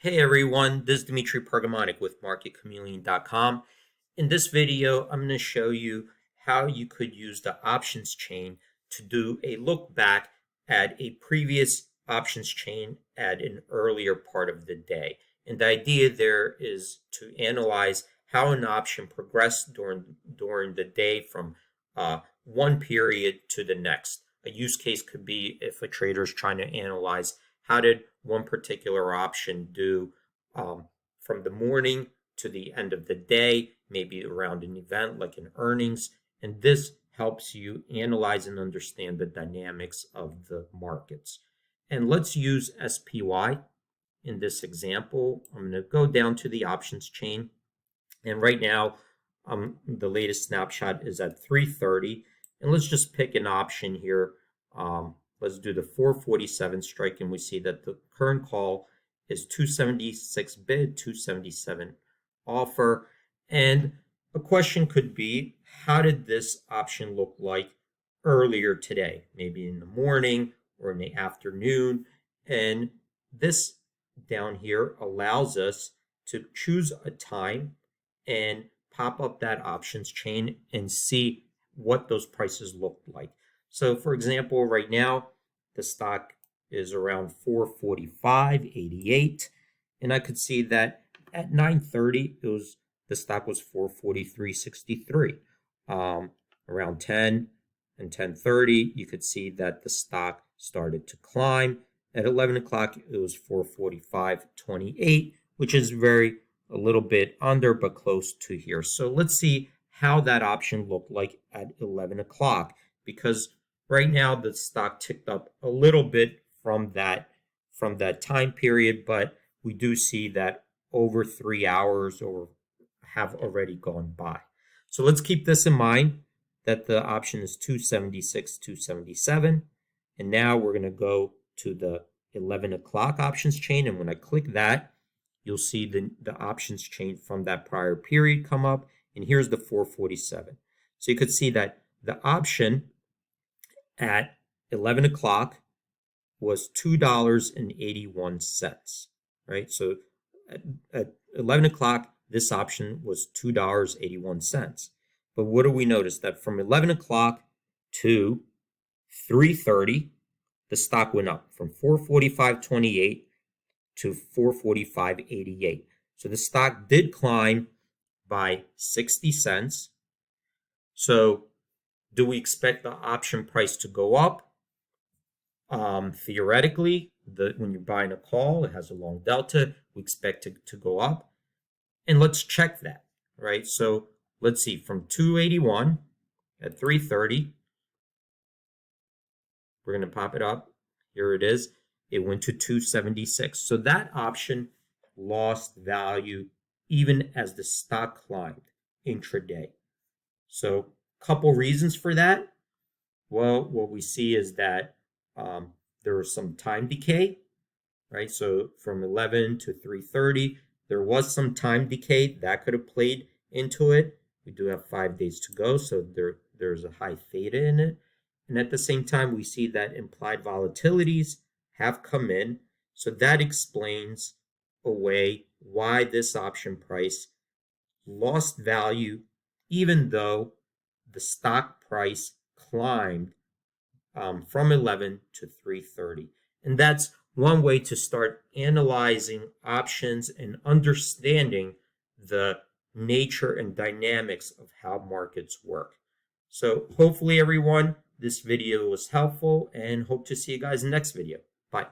Hey everyone, this is Dimitri Pergamonic with MarketChameleon.com. In this video, I'm going to show you how you could use the options chain to do a look back at a previous options chain at an earlier part of the day. And the idea there is to analyze how an option progressed during the day from one period to the next. A use case could be if a trader is trying to analyze how did one particular option do from the morning to the end of the day, maybe around an event like an earnings. And this helps you analyze and understand the dynamics of the markets. And let's use SPY in this example. I'm going to go down to the options chain. And right now, the latest snapshot is at 3:30. And let's just pick an option here. Let's do the 447 strike, and we see that the current call is 276 bid, 277 offer. And a question could be, how did this option look like earlier today? Maybe in the morning or in the afternoon. And this down here allows us to choose a time and pop up that options chain and see what those prices looked like. So for example, right now, the stock is around 445.88. And I could see that at 9:30, the stock was 443.63. Around 10 and 10:30, you could see that the stock started to climb. At 11 o'clock, it was 445.28, which is a little bit under, but close to here. So let's see how that option looked like at 11 o'clock, because right now the stock ticked up a little bit from that time period, but we do see that over 3 hours or have already gone by. So let's keep this in mind, that the option is 276, 277. And now we're going to go to the 11 o'clock options chain. And when I click that, you'll see the options chain from that prior period come up. And here's the 447. So you could see that the option at 11 o'clock was $2.81, right? So at 11 o'clock, this option was $2.81. But what do we notice? That from 11 o'clock to 3:30, the stock went up from 445.28 to 445.88. So the stock did climb by 60 cents. So do we expect the option price to go up? Theoretically, when you're buying a call, it has a long delta. We expect it to go up. And let's check that, right? So let's see, from 281 at 3:30, we're going to pop it up. Here it is. It went to 276. So that option lost value even as the stock climbed intraday. So couple reasons for that. Well, what we see is that there was some time decay, right? So from 11 to 3:30, there was some time decay that could have played into it. We do have 5 days to go, so there's a high theta in it. And at the same time, we see that implied volatilities have come in. So that explains away why this option price lost value, even though the stock price climbed from 11 to 3:30. And that's one way to start analyzing options and understanding the nature and dynamics of how markets work. So hopefully everyone, this video was helpful, and hope to see you guys in the next video. Bye.